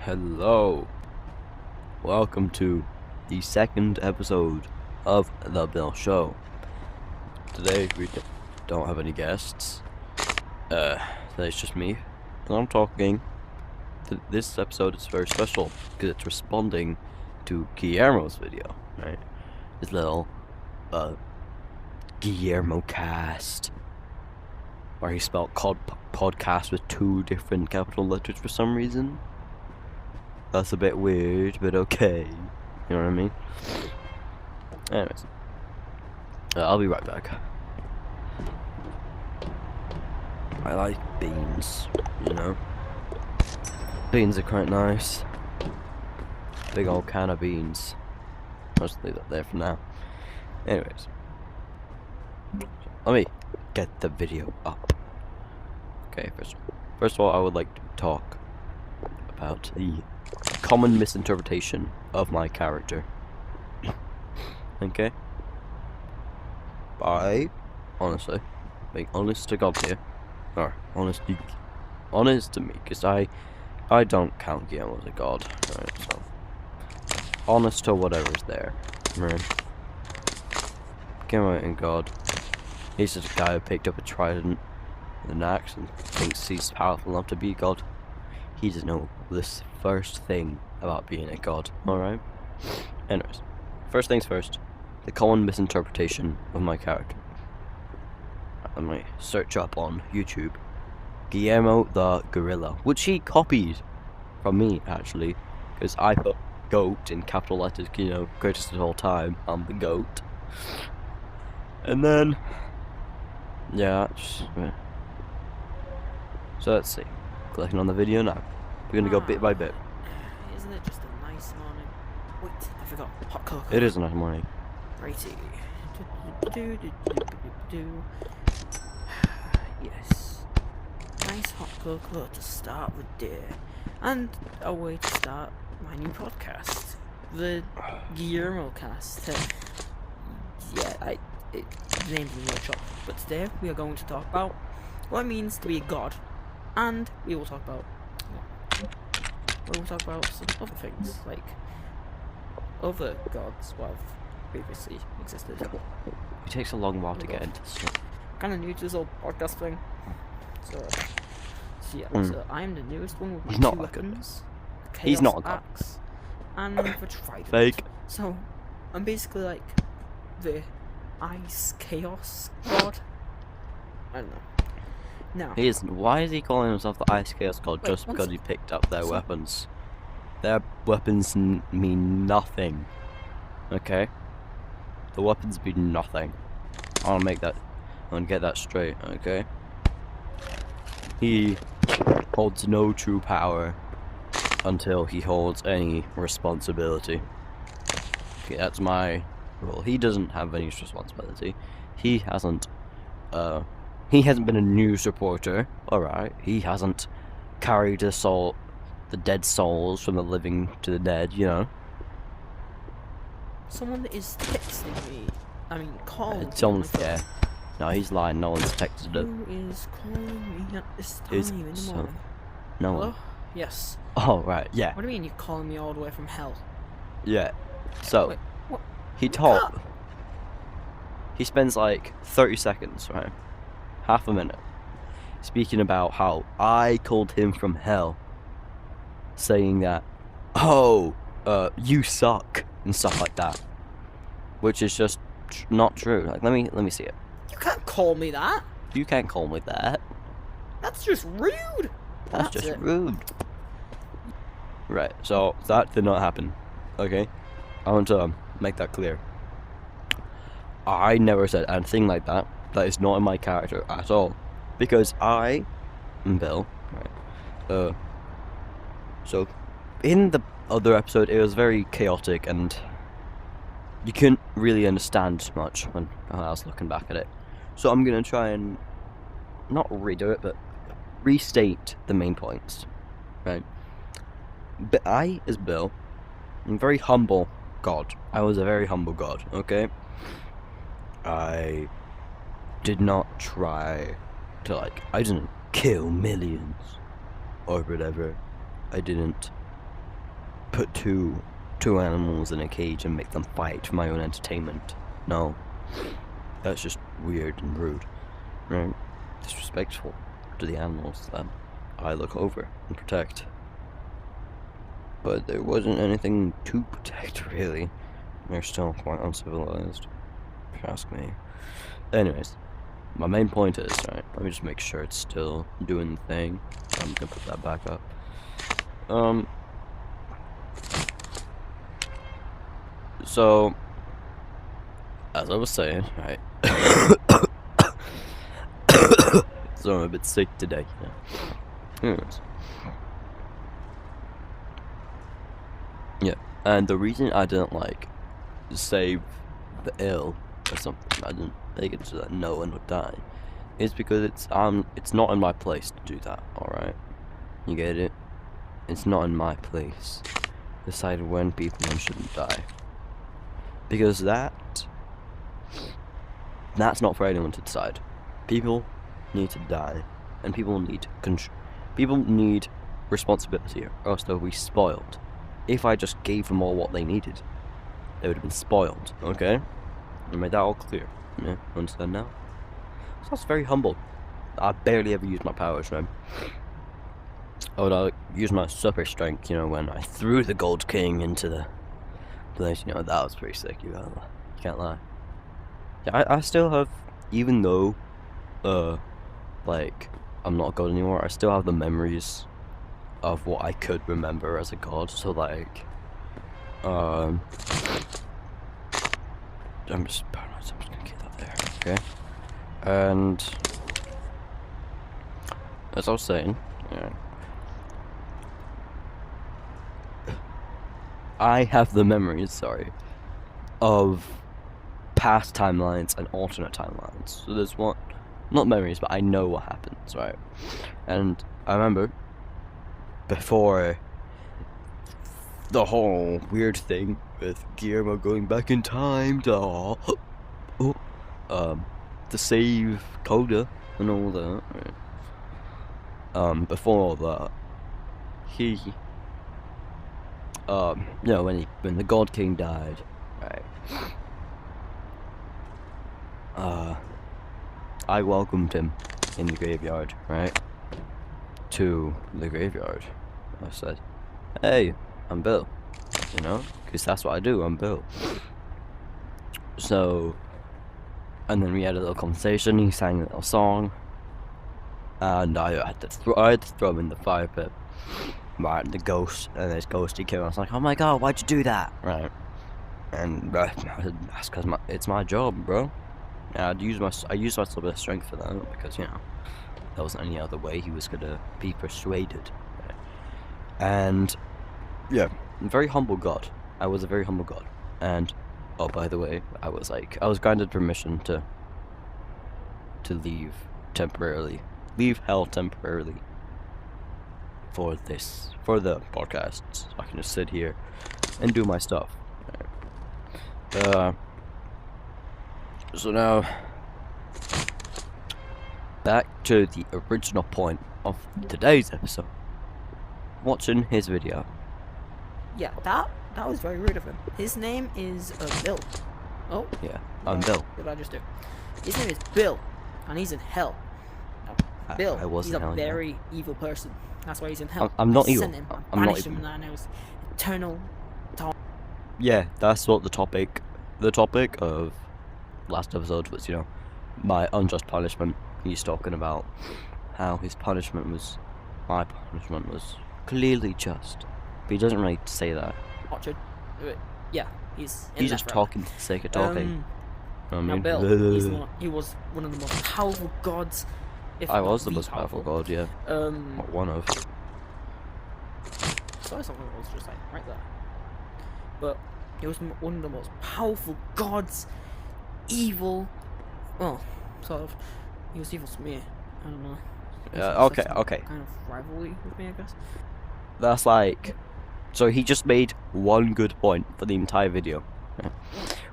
Hello, welcome to the second episode of The Bill Show. Today we don't have any guests. Today it's just me, and I'm talking. This episode is very special because it's responding to Guillermo's video, right? His little, Guillermo cast, where he spelled podcast with two different capital letters for some reason. That's a bit weird, but okay. You know what I mean? Anyways. I'll be right back. I like beans, you know? Beans are quite nice. Big old can of beans. I'll just leave that there for now. Anyways. Let me get the video up. Okay, first of all, I would like to talk about the common misinterpretation of my character. Okay? Honestly, being honest to God here, or honest to me, because I don't count Guillermo as a god, right? So, honest to whatever's there, right? Guillermo ain't God. He's just a guy who picked up a trident and an axe and thinks he's powerful enough to be God. He doesn't know this first thing about being a god, alright? Anyways, first things first, the common misinterpretation of my character. Let me search up on YouTube Guillermo the Gorilla, which he copied from me, actually, because I put GOAT in capital letters, you know, greatest of all time, I'm the GOAT. And then, yeah, so let's see. Clicking on the video now. We're gonna go bit by bit. Isn't it just a nice morning? Wait, I forgot. Hot cocoa. It is a nice morning. Righty. Yes. Nice hot cocoa to start the day. And a way to start my new podcast. The Guillermo cast. The name's in the workshop. But today we are going to talk about what it means to be a god. And we will talk about some other things, like other gods what have previously existed. It takes a long while to get into this stuff. Kind of new to this whole podcast thing. So so I'm the newest one with my He's not two that good. weapons. The He's Chaos not a god. Axe and the Trident. Fake. So I'm basically like the Ice Chaos God. I don't know. No. He isn't. Why is he calling himself the Ice Chaos God just because he picked up their So- weapons? Their weapons mean nothing. Okay? The weapons mean nothing. I want to get that straight, okay? He holds no true power until he holds any responsibility. Okay, that's my rule. He doesn't have any responsibility. He hasn't been a news reporter, alright. He hasn't carried the dead souls from the living to the dead, you know. Someone is texting me. I mean, calling me. Someone's there. No, he's lying. No one's texted it. Who is calling me at this time Is in the so- morning? No Hello? one. Yes. Oh, right, yeah. What do you mean you're calling me all the way from hell? Yeah. So, Wait, what? he spends like 30 seconds, right? Half a minute. Speaking about how I called him from hell. Saying that, you suck, and stuff like that. Which is just not true. Like, let me see it. You can't call me that. You can't call me that. That's just rude. That's just it. rude. Right, so that did not happen. Okay? I want to make that clear. I never said anything like that. That is not in my character at all. Because I am Bill. Right? So, in the other episode, it was very chaotic and you couldn't really understand much when I was looking back at it. So I'm gonna try and not redo it, but restate the main points. Right? But I, as Bill, am a very humble god. I was a very humble god, okay? I did not try to, I didn't kill millions or whatever. I didn't put two animals in a cage and make them fight for my own entertainment. No. That's just weird and rude. Right? Disrespectful to the animals that I look over and protect. But there wasn't anything to protect, really. They're still quite uncivilized, if you ask me. Anyways, my main point is, right, let me just make sure it's still doing the thing. I'm gonna put that back up. So, as I was saying, right, so I'm a bit sick today, you know. Anyways. Yeah, and the reason I didn't, like, save the ill or something, I didn't make it so that no one would die, is because it's not in my place to do that, alright? You get it? It's not in my place to decide when people shouldn't die. Because that's not for anyone to decide. People need to die, and people need responsibility, or else they'll be spoiled. If I just gave them all what they needed, they would have been spoiled, okay? I made that all clear. Yeah, understand now? So that's very humble. I barely ever use my powers, right? I would use my super strength, you know, when I threw the Gold King into the place, you know, that was pretty sick, you can't lie. Yeah, I still have, even though, like, I'm not a god anymore, I still have the memories of what I could remember as a god, so like, I'm just gonna get that there, okay? And, as I was saying, yeah, I have the memories, sorry, of past timelines and alternate timelines. So there's one, not memories, but I know what happens, right? And I remember before the whole weird thing with Guillermo going back in time to save Coda and all that, right? Before all that, he you know, when the God King died, right? I welcomed him in the graveyard, right? To the graveyard. I said, "Hey, I'm Bill," you know, because that's what I do. I'm Bill. So, and then we had a little conversation. He sang a little song, and I had to throw him in the fire pit. Right, the ghost, and this ghosty came. I was like, "Oh my god, why'd you do that?" Right, and that's because it's my job, bro. Yeah, I used my little bit of strength for that because, you know, there wasn't any other way he was gonna be persuaded. Right? And yeah, very humble god. I was a very humble god. And oh, by the way, I was granted permission to leave temporarily, leave hell temporarily for the podcast, so I can just sit here and do my stuff. Right. So now, back to the original point of today's episode. Watching his video. Yeah, that was very rude of him. His name is Bill. Oh. Yeah, I'm Bill. What did I just do? His name is Bill, and he's in hell. Bill, he's a very evil person. That's why he's in hell. I'm not evil. I'm not evil. And I was eternal. Yeah, that's what the topic of last episode was, you know, my unjust punishment. He's talking about how his punishment was, my punishment was clearly just, but he doesn't really say that. Orchard. Yeah, he's just talking for the sake of talking. Now Bill, he was one of the most powerful gods. I was the most powerful god, yeah. One of. Sorry, something was just like right there. But he was one of the most powerful gods. Evil. Well, sort of. He was evil to me. I don't know. Okay. Kind of rivalry with me, I guess. That's like. So he just made one good point for the entire video, yeah,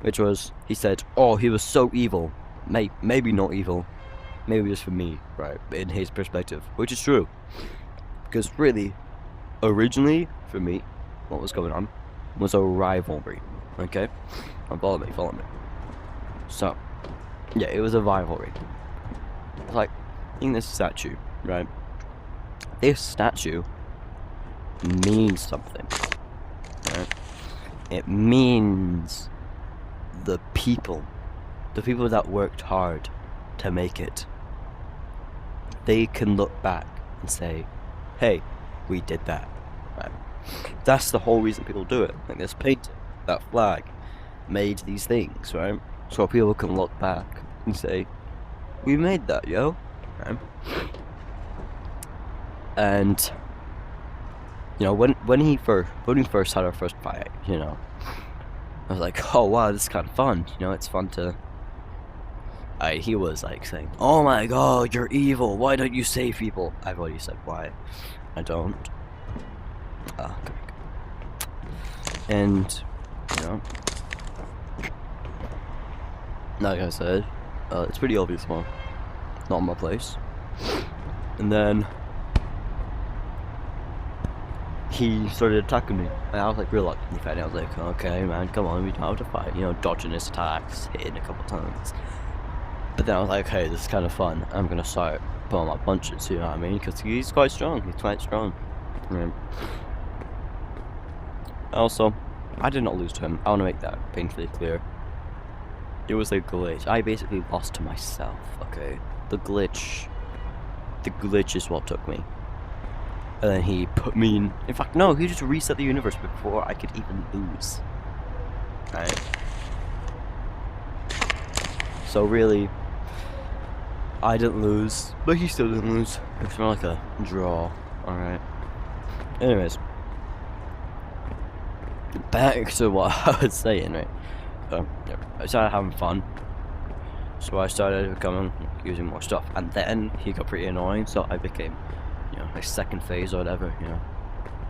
which was he said, "Oh, he was so evil. Maybe not evil. Maybe just for me, right? In his perspective, which is true, because really, originally for me, what was going on was a rivalry. Okay, now follow me. So, yeah, it was a rivalry. It's like, in this statue, right? This statue means something, right? It means the people that worked hard to make it, they can look back and say, hey, we did that, right? That's the whole reason people do it. Like, this painting, that flag, made these things, right? So people can look back and say, we made that, yo, right? And you know, when we first had our first fight, you know, I was like, oh wow, this is kind of fun. You know, it's fun to. He was like saying, oh my god, you're evil. Why don't you save people? I've already said why. I don't. Okay. And you know, like I said, it's pretty obvious why. Not in my place. And then he started attacking me, and I was like reluctantly fighting. I was like, okay man, come on, we don't have to fight, you know, dodging his attacks, hitting a couple times. But then I was like, hey, this is kind of fun. I'm gonna start pulling my punches, you know what I mean? Because he's quite strong. Right. Also, I did not lose to him. I want to make that painfully clear. It was a glitch. I basically lost to myself, okay? The glitch is what took me. And then he put me in fact, no, he just reset the universe before I could even lose. Right? So really, I didn't lose, but he still didn't lose. It's more like a draw, alright? Anyways, back to what I was saying, right? So, yeah, I started having fun. So I started using more stuff. And then he got pretty annoying, so I became, you know, my second phase or whatever, you know,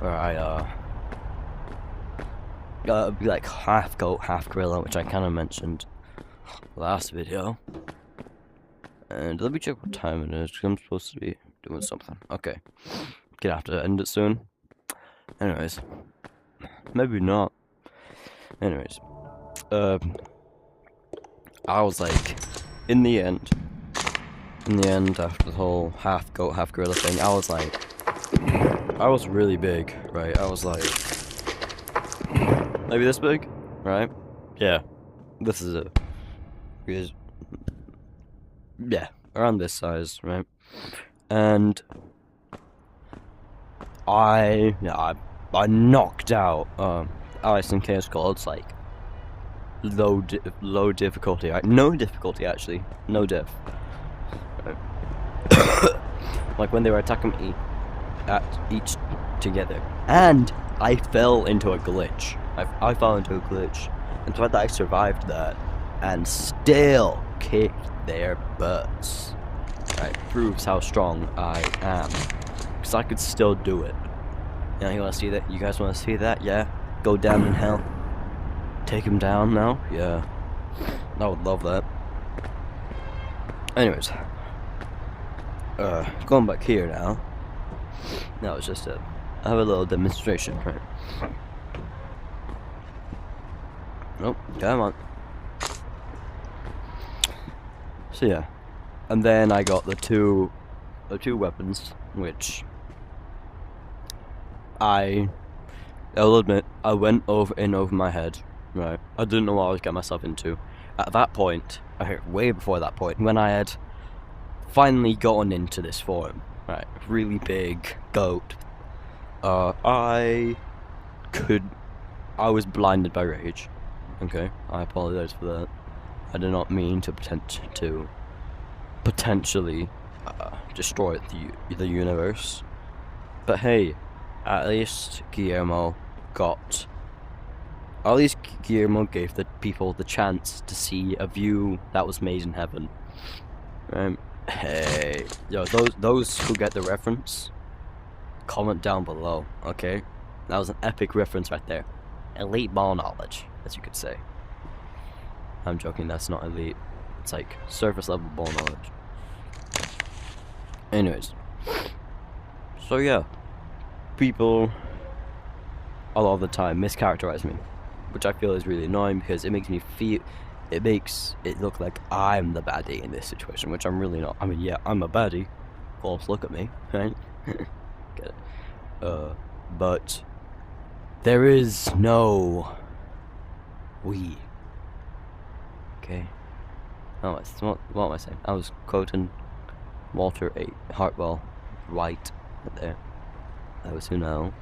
where I be like half goat, half gorilla, which I kind of mentioned last video. And let me check what time it is, because I'm supposed to be doing something. Okay, gonna have to end it soon. Anyways, maybe not. Anyways, I was like, in the end, after the whole half goat, half gorilla thing, I was really big, right? I was like, maybe this big, right? Yeah, this is it. Because, yeah, around this size, right? And I knocked out Ice and Chaos Gods, like low difficulty, right? No difficulty actually, no diff. Right. Like when they were attacking me at each together, and I fell into a glitch. I fell into a glitch, and the fact that I survived that and still kicked their butts, right, proves how strong I am. Because I could still do it. You know, you want to see that? You guys want to see that? Yeah? Go down in hell. Take him down now? Yeah. I would love that. Anyways. Going back here now. That was just I have a little demonstration, right? Nope, come on. So yeah. And then I got the two weapons, which I'll admit, I went over my head, right? I didn't know what I was getting myself into. At that point, way before that point, when I had finally gotten into this form, right? Really big goat. I was blinded by rage. Okay, I apologize for that. I did not mean to potentially destroy the universe. But hey, at least Guillermo gave the people the chance to see a view that was made in heaven. Hey, yo, those who get the reference, comment down below, okay? That was an epic reference right there. Elite ball knowledge, as you could say. I'm joking, that's not elite. It's like surface level ball knowledge. Anyways. So yeah. People a lot of the time mischaracterize me, which I feel is really annoying because it makes it look like I'm the baddie in this situation, which I'm really not. I mean, yeah, I'm a baddie. Of course, look at me, right? Get it? But there is no we. Okay. Oh, what am I saying? I was quoting Walter A. Hartwell White there. Those who know.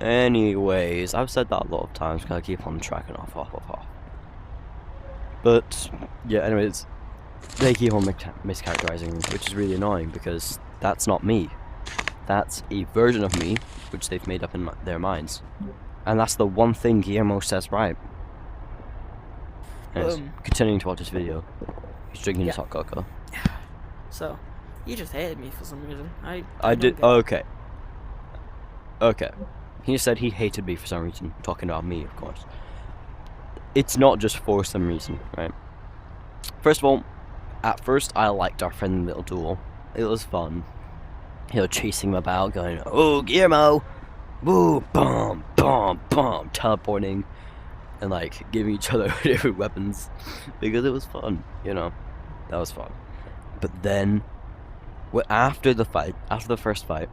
Anyways, I've said that a lot of times because I keep on tracking off. But, yeah, anyways, they keep on mischaracterizing me, which is really annoying because that's not me. That's a version of me, which they've made up in their minds. And that's the one thing Guillermo says right. Anyways, continuing to watch this video. He's drinking his hot cocoa. So, you just hated me for some reason. I did. Okay. He said he hated me for some reason. Talking about me, of course. It's not just for some reason, right? First of all, at first I liked our friendly little duel. It was fun. You know, chasing him about, going, "Oh, Guillermo! Woo! Boom! Boom! Boom!" Teleporting. And like giving each other different weapons because it was fun, you know. That was fun. But then, after the first fight,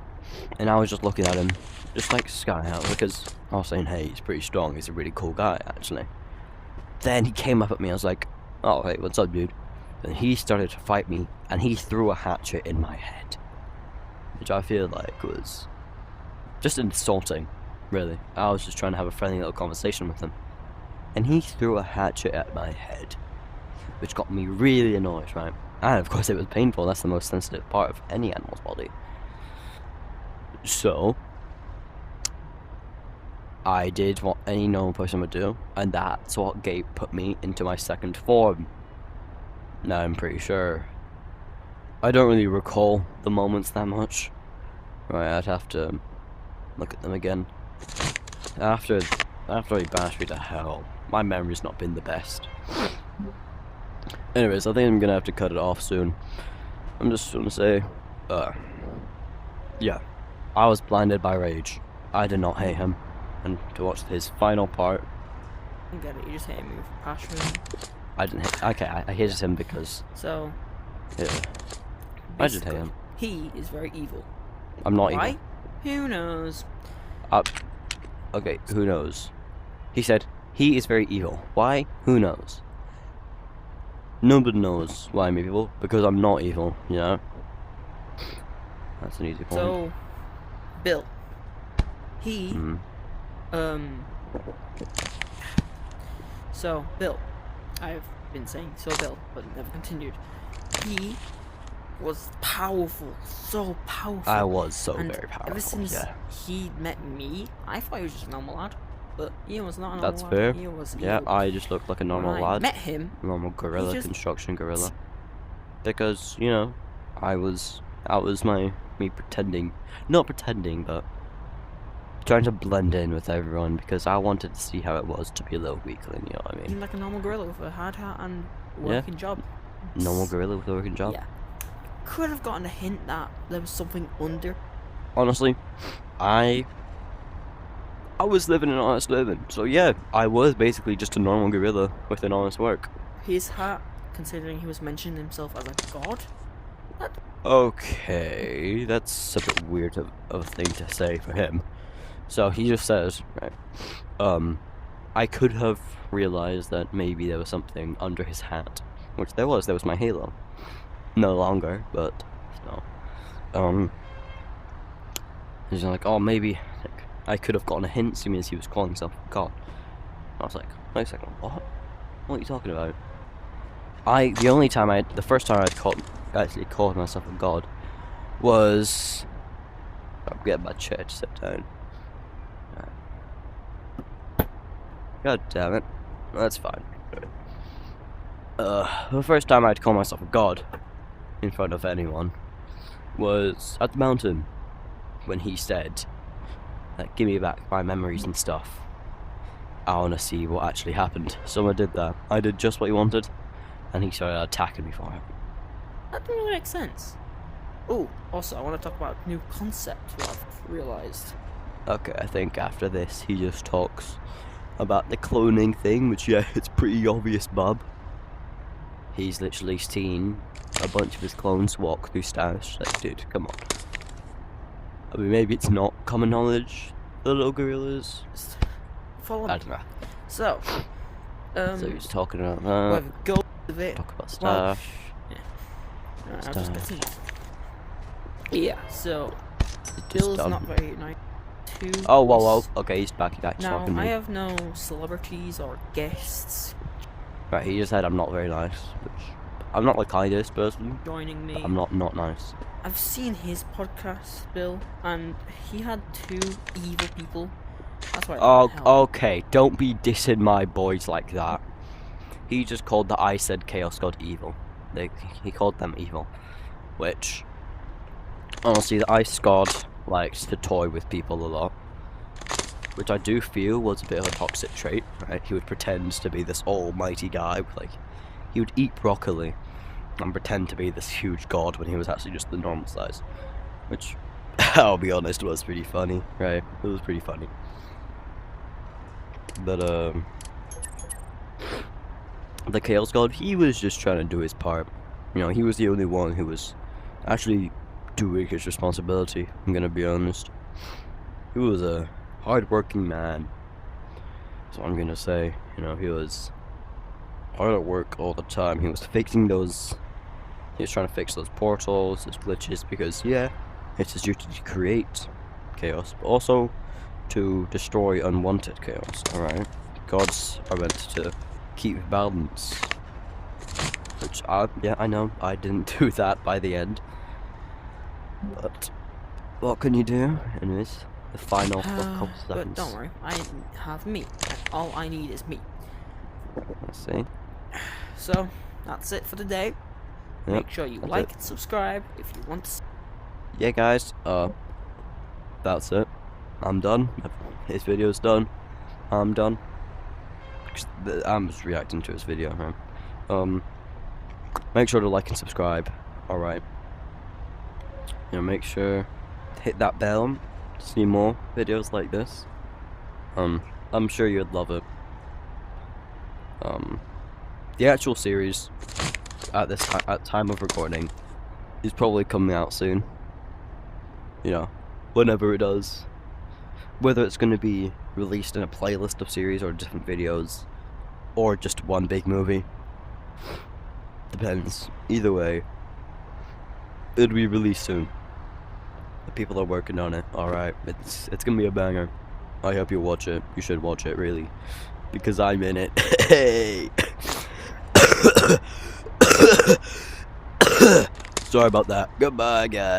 and I was just looking at him, just like sky out, because I was saying, hey, he's pretty strong. He's a really cool guy, actually. Then he came up at me. I was like, oh, hey, what's up, dude? And he started to fight me, and he threw a hatchet in my head, which I feel like was just insulting, really. I was just trying to have a friendly little conversation with him. And he threw a hatchet at my head, which got me really annoyed, right? And of course it was painful. That's the most sensitive part of any animal's body. So, I did what any normal person would do, and that's what put me into my second form. Now I'm pretty sure. I don't really recall the moments that much. Right, I'd have to look at them again. After he bashed me to hell, my memory's not been the best. Anyways, I think I'm gonna have to cut it off soon. I'm just gonna say, yeah, I was blinded by rage. I did not hate him, and to watch his final part. I get it. You just hate me for passion. I didn't hate. Okay, I hated him because. So. Yeah. I did hate him. He is very evil. I'm not Why? evil. Who knows? Okay, who knows? He said, he is very evil. Why? Who knows? Nobody knows why I'm evil, because I'm not evil, you know? That's an easy point. So, Bill. He, So, Bill. I've been saying so Bill, but never continued. He was powerful, so powerful. I was so and very powerful. Ever since he met me, I thought he was just a normal lad. But he was not a normal lad. That's fair. He was yeah, evil. I just looked like a normal when lad. I met him. Normal gorilla, construction gorilla. Because, you know, that was me pretending. Not pretending, but trying to blend in with everyone because I wanted to see how it was to be a little weakling, you know what I mean? Like a normal gorilla with a hard hat and working job. Normal gorilla with a working job. Yeah. Could have gotten a hint that there was something under. Honestly, I was living an honest living. So yeah, I was basically just a normal gorilla with an honest work. His hat, considering he was mentioning himself as a god? Okay, that's a bit weird of a thing to say for him. So he just says, right, I could have realized that maybe there was something under his hat, which there was my halo. No longer, but still. He's like, oh, maybe I could have gotten a hint, seeing as he was calling himself God. I was like, wait a second, what? What are you talking about? The first time I actually called myself a god was, I'm getting my chair to sit down. God damn it. That's fine. The first time I'd call myself a god in front of anyone was at the mountain when he said, like, give me back my memories and stuff. I want to see what actually happened. So I did that. I did just what he wanted, and he started attacking me for it. That didn't really make sense. Oh, also, I want to talk about a new concept that I've realized. Okay, I think after this he just talks about the cloning thing, which, yeah, it's pretty obvious, Bob. He's literally seen a bunch of his clones walk through stars. Like, dude, come on. I mean, maybe it's not common knowledge, the little gorillas. Just follow I me. don't know. So, So he's talking about we'll that. have a go with it. Talk about Well, stuff. I'll just continue. Yeah, so Just Bill's dumb. not very nice to Oh, whoa, whoa. us. Okay, he's back Now, talking to I me. have no celebrities or guests Right, he just said I'm not very nice, which I'm not the kindest person. joining me. But I'm not nice. I've seen his podcast, Bill, and he had 2 evil people. That's why. Oh, okay. Don't be dissing my boys like that. He just called the I Said Chaos God evil. He called them evil, which honestly, the Ice God likes to toy with people a lot, which I do feel was a bit of a toxic trait. Right? He would pretend to be this almighty guy, like he would eat broccoli and pretend to be this huge god when he was actually just the normal size, which I'll be honest was pretty funny. Right? It was pretty funny. But the Chaos God, he was just trying to do his part. You know, he was the only one who was actually doing his responsibility, I'm gonna be honest. He was a hard-working man. That's what I'm gonna say. You know, he was hard at work all the time. He was fixing those... He was trying to fix those portals, those glitches, because, yeah, it's his duty to create chaos, but also to destroy unwanted chaos, alright? Gods are meant to keep balance. Which, yeah, I know, I didn't do that by the end. But, what can you do? Anyways, the final couple But seconds. don't worry, I have meat. All I need is meat. Let's see. So, that's it for today. Yep, Make sure you that's like it. and subscribe if you want to. Yeah, guys, that's it. I'm done. His video's done. I'm done. I'm just reacting to his video, right? Make sure to like and subscribe. Alright. You know, make sure to hit that bell to see more videos like this. I'm sure you'd love it. The actual series at this at time of recording is probably coming out soon. You know, whenever it does. Whether it's going to be released in a playlist of series or different videos, or just one big movie. Depends. Either way, it'll be released soon. The people are working on it. Alright, it's gonna be a banger. I hope you watch it. You should watch it, really. Because I'm in it. Hey! Sorry about that. Goodbye, guys.